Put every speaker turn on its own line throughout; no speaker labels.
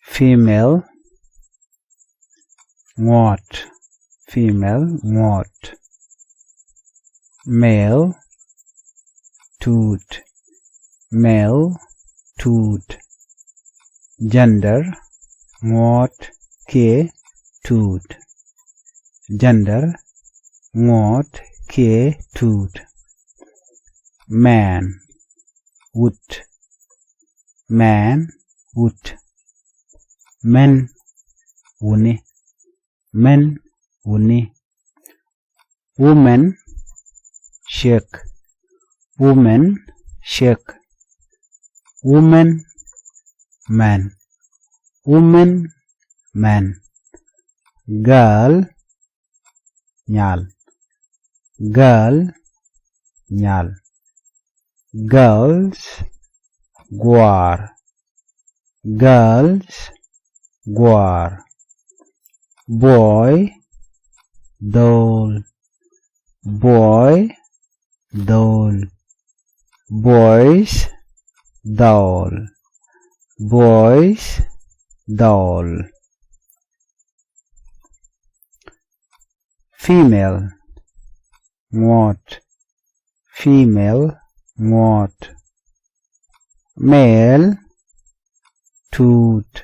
female, what, female, what, male, toot, male, toot, gender, what, ke, toot, gender, what, ke, toot, man, woot, man, woot, men, wuni, men, wuni, woman, shake, woman, shake, woman, man, woman, man, girl, nyal, girl, nyal, girls, gwar, girls, gwar, boy, dole, boy, dole, boys, doll, boys, doll, female, what, female, what, male, toot,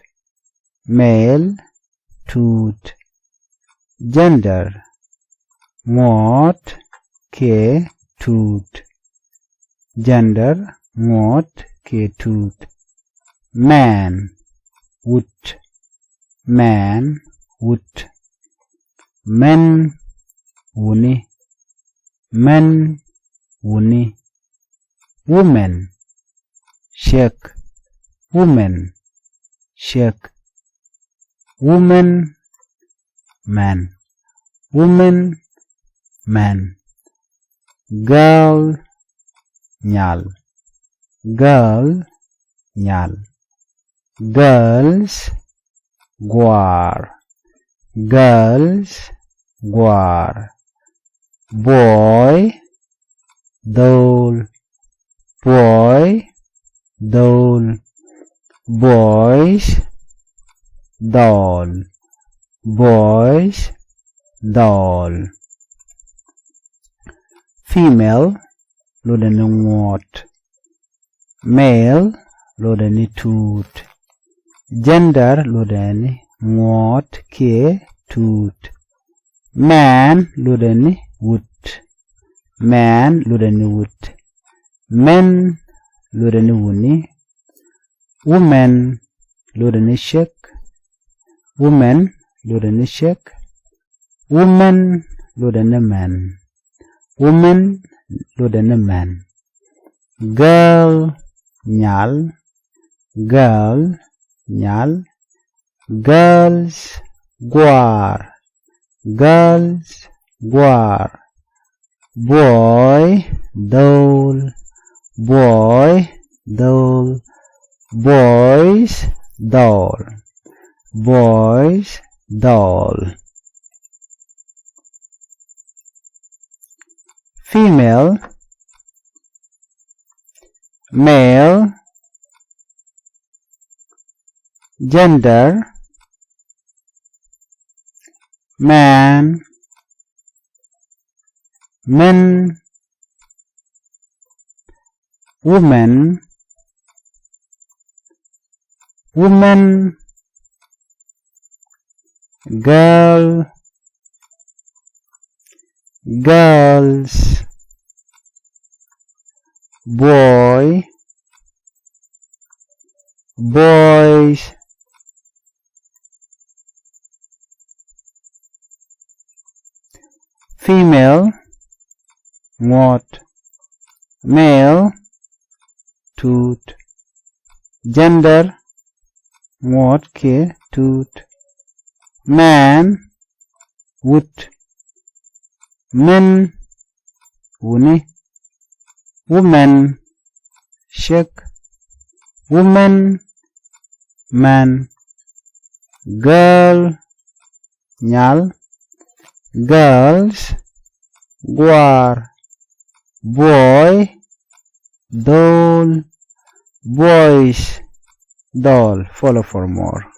male, toot, gender, what, ke, toot, gender, what, ke, toot, man, woot, man, woot, men, wuni, men, wuni, woman, shake, woman, shake, woman, man, woman, man, girl, nyal, girl, nyal, girls, gwar, girls, gwar, boy, dole, boy, dole, boys, doll, boys, doll, female, lodeni what, male, lodeni toot, gender, lodeni what, ke, toot, man, lodeni woot, man, lodeni woot, men, lodeni wuni, woman, lodeni shake, woman, lodeni shake, woman, lodeni man, woman, lodeni man, girl, nyal, girl, nyal, girls, gwar, girls, gwar, boy, dole, boy, dole, boys, doll, boys, doll, female, male, gender, man, men, woman, woman, girl, girls, boy, boys, female, what, male, toot, gender, what, ke, toot, man, woot, men, wuni, woman, shake, woman, man, girl, nyal, girls, gwar, boy, dole, boys, doll. Follow for more.